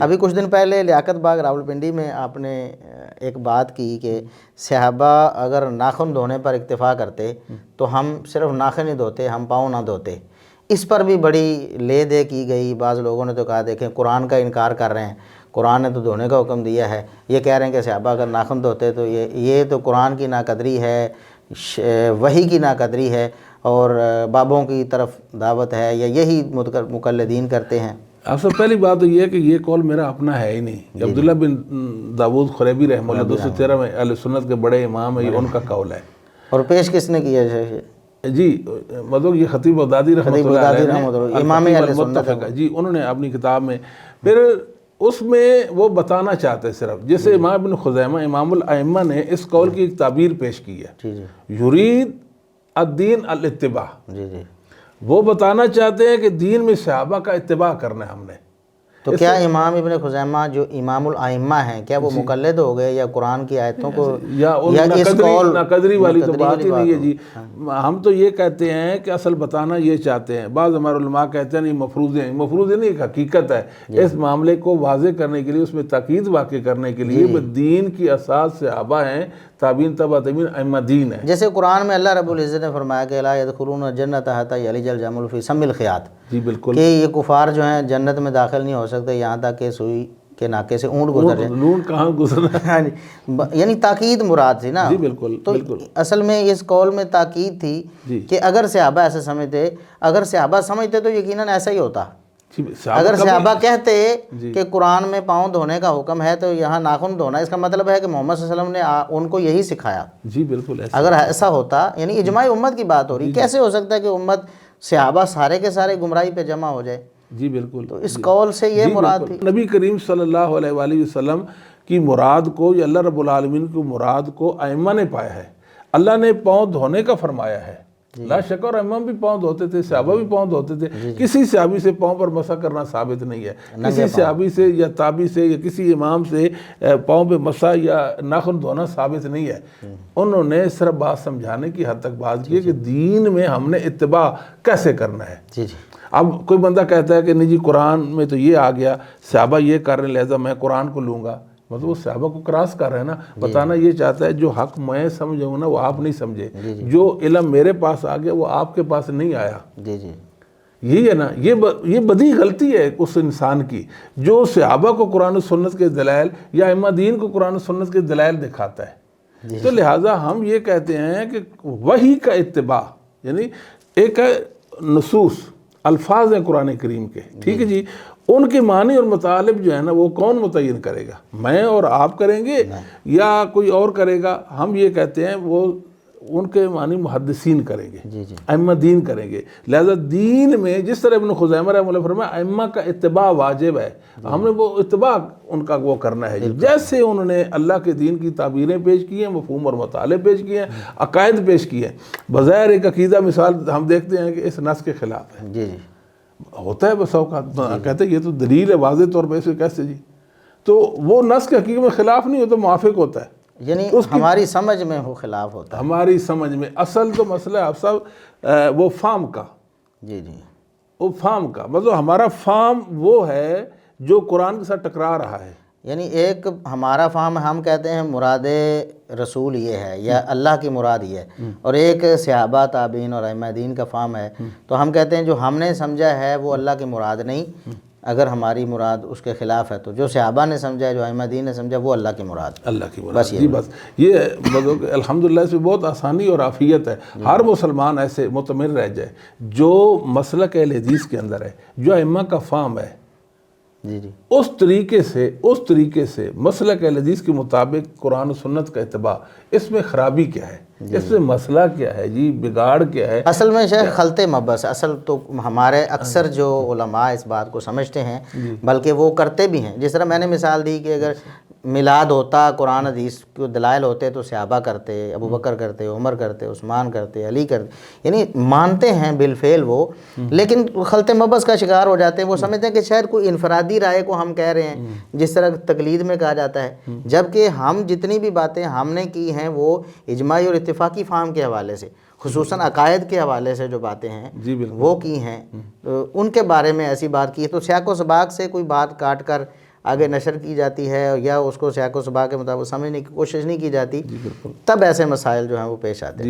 ابھی کچھ دن پہلے لیاقت باغ راولپنڈی میں آپ نے ایک بات کی کہ صحابہ اگر ناخن دھونے پر اکتفا کرتے تو ہم صرف ناخن ہی دھوتے، ہم پاؤں نہ دھوتے۔ اس پر بھی بڑی لے دے کی گئی، بعض لوگوں نے تو کہا دیکھیں قرآن کا انکار کر رہے ہیں، قرآن نے تو دھونے کا حکم دیا ہے، یہ کہہ رہے ہیں کہ صحابہ اگر ناخن دھوتے تو یہ تو قرآن کی ناقدری ہے، وحی کی ناقدری ہے اور بابوں کی طرف دعوت ہے، یا یہی مقلدین کرتے ہیں۔ اب سب پہلی بات تو یہ ہے کہ یہ قول میرا اپنا ہے ہی نہیں، عبداللہ بن داود خریبی رحمہ اللہ 213 میں اہل سنت کے بڑے امام ہیں، یہ ان کا قول ہے۔ اور پیش کس نے کیا ہے؟ جی مطلب یہ خطیب بغدادی رحمۃ اللہ علیہ نے، امام اہل سنت ہے جی، انہوں نے اپنی کتاب میں پھر اس میں وہ بتانا چاہتے صرف، جیسے امام ابن خزیمہ امام الائمہ نے اس قول کی ایک تعبیر پیش کی ہے، یرید الدین الاتباع، وہ بتانا چاہتے ہیں کہ دین میں صحابہ کا اتباع کرنا ہے ہم نے۔ تو کیا امام ابن خزیمہ جو امام الائمہ ہیں، کیا وہ مقلد ہو گئے یا قرآن کی آیتوں کو یا قدری والی تو بات ہی نہیں ہے جی؟ ہم تو یہ کہتے ہیں کہ اصل بتانا یہ چاہتے ہیں، بعض ہمارے علماء کہتے ہیں نہیں مفروض ہیں، مفروض نہیں، ایک حقیقت ہے، اس معاملے کو واضح کرنے کے لیے، اس میں تاکید واقع کرنے کے لیے دین کی اساس صحابہ ہیں، تابعین تبع تابعین ائمہ دین ہے۔ جیسے قرآن میں اللہ رب العزت نے فرمایا کہ لا يدخلون الجنۃ حتى یلج الجمل فی سم الخیاط، جی بالکل، کہ یہ کفار جو ہیں جنت میں داخل نہیں ہو سکتے یہاں تک کہ سوئی کے ناکے سے اونٹ گزر جائے۔ اونٹ کہاں گزرنا، یعنی تاکید مراد تھی نا۔ جی بالکل، تو اصل میں اس قول میں تاکید تھی کہ اگر صحابہ ایسے سمجھتے، اگر صحابہ سمجھتے تو یقیناً ایسا ہی ہوتا۔ اگر صحابہ کہتے کہ قرآن میں پاؤں دھونے کا حکم ہے تو یہاں ناخن دھونا، اس کا مطلب ہے کہ محمد صلی اللہ علیہ وسلم نے ان کو یہی سکھایا۔ جی بالکل، اگر ایسا ہوتا، یعنی اجماع امت کی بات ہو رہی، کیسے ہو سکتا ہے کہ امت صحابہ سارے کے سارے گمراہی پہ جمع ہو جائے؟ جی بالکل، تو اس قول سے یہ مراد تھی۔ نبی کریم صلی اللہ علیہ وآلہ وسلم کی مراد کو، یا اللہ رب العالمین کی مراد کو ائمہ نے پایا ہے۔ اللہ نے پاؤں دھونے کا فرمایا ہے، لا شک، اور ائمہ بھی پاؤں دھوتے تھے، صحابہ بھی پاؤں دھوتے تھے۔ کسی صحابی سے پاؤں پر مسح کرنا ثابت نہیں ہے، کسی صحابی سے یا تابعی سے یا کسی امام سے پاؤں پہ مسح یا ناخن دھونا ثابت نہیں ہے۔ انہوں نے صرف بات سمجھانے کی حد تک بات کی ہے کہ دین میں ہم نے اتباع کیسے کرنا ہے۔ جی جی۔ اب کوئی بندہ کہتا ہے کہ نہیں جی قرآن میں تو یہ آ گیا، صحابہ یہ کر رہے ہیں لہذا میں قرآن کو لوں گا، مطلب وہ صحابہ کو کراس کر رہے ہیں نا۔ بتانا یہ چاہتا ہے جو حق میں سمجھوں نا وہ آپ نہیں سمجھے، جو علم میرے پاس آ گیا وہ آپ کے پاس نہیں آیا۔ جی جی، یہی ہے نا، یہ بڑی غلطی ہے اس انسان کی جو صحابہ کو قرآن و سنت کے دلائل یا ائمہ دین کو قرآن و سنت کے دلائل دکھاتا ہے۔ تو لہٰذا ہم یہ کہتے ہیں کہ وحی کا اتباع، یعنی ایک ہے نصوص، الفاظ ہیں قرآن کریم کے، ٹھیک ہے جی، ان کے معنی اور مطالب جو ہے نا وہ کون متعین کرے گا؟ میں اور آپ کریں گے یا کوئی اور کرے گا؟ ہم یہ کہتے ہیں وہ ان کے معنی محدثین کریں گے، ائمہ دین کریں گے۔ لہذا دین میں جس طرح ابن خزیمہ رحمہ اللہ فرمایا ائمہ کا اتباع واجب ہے، ہم نے وہ اتباع ان کا وہ کرنا ہے جیسے انہوں نے اللہ کے دین کی تعبیریں پیش کی ہیں، مفہوم اور مطالب پیش کیے ہیں، عقائد پیش کیے ہیں۔ بظاہر ایک عقیدہ مثال ہم دیکھتے ہیں کہ اس نص کے خلاف ہے، جی جی، ہوتا ہے بس اوقات کہتے ہیں یہ تو دلیل ہے واضح طور پہ، اسے کیسے جی؟ تو وہ نص کے حقیقت میں خلاف نہیں ہوتا، موافق ہوتا ہے، یعنی ہماری سمجھ میں وہ خلاف ہوتا ہے، ہماری سمجھ میں۔ اصل تو مسئلہ ہے آپ سب وہ فام کا، جی جی، وہ فام کا مطلب ہمارا فام وہ ہے جو قرآن کے ساتھ ٹکرا رہا ہے۔ یعنی ایک ہمارا فہم، ہم کہتے ہیں مراد رسول یہ ہے یا اللہ کی مراد یہ ہے، اور ایک صحابہ تابعین اور ائمہ دین کا فہم ہے، تو ہم کہتے ہیں جو ہم نے سمجھا ہے وہ اللہ کی مراد نہیں، اگر ہماری مراد اس کے خلاف ہے تو جو صحابہ نے سمجھا ہے، جو ائمہ دین نے سمجھا، وہ اللہ کی مراد، اللہ کی مراد جی، بس یہ مطلب الحمدللہ اس میں بہت آسانی اور عافیت ہے۔ ہر مسلمان ایسے مطمئن رہ جائے جو مسلک اہل حدیث کے اندر ہے، جو ائمہ کا فہم ہے، جی جی، اس طریقے سے مسلک اہل حدیث کے مطابق قرآن و سنت کا اتباع، اس میں خرابی کیا ہے، اس میں مسئلہ کیا ہے جی، بگاڑ کیا ہے؟ اصل میں شیخ خلط مبس، اصل تو ہمارے اکثر جو علماء اس بات کو سمجھتے ہیں بلکہ وہ کرتے بھی ہیں، جس طرح میں نے مثال دی کہ اگر میلاد ہوتا، قرآن حدیث کو دلائل ہوتے تو صحابہ کرتے، ابو بکر کرتے، عمر کرتے، عثمان کرتے، علی کرتے، یعنی مانتے ہیں بالفعل وہ، لیکن خلط مبس کا شکار ہو جاتے ہیں۔ وہ سمجھتے ہیں کہ شاید کوئی انفرادی رائے کو ہم کہہ رہے ہیں، جس طرح تقلید میں کہا جاتا ہے، جبکہ ہم جتنی بھی باتیں ہم نے کی ہیں وہ اجماعی اور اتفاقی فہم کے حوالے سے، خصوصاً عقائد کے حوالے سے جو باتیں ہیں جی بالکل وہ کی ہیں، تو ان کے بارے میں ایسی بات کی ہے تو سیاق و سباق سے کوئی بات کاٹ کر آگے نشر کی جاتی ہے یا اس کو سیاق و سباق کے مطابق سمجھنے کی کوشش نہیں کی جاتی، جی بالکل تب ایسے مسائل جو ہیں وہ پیش آتے ہیں۔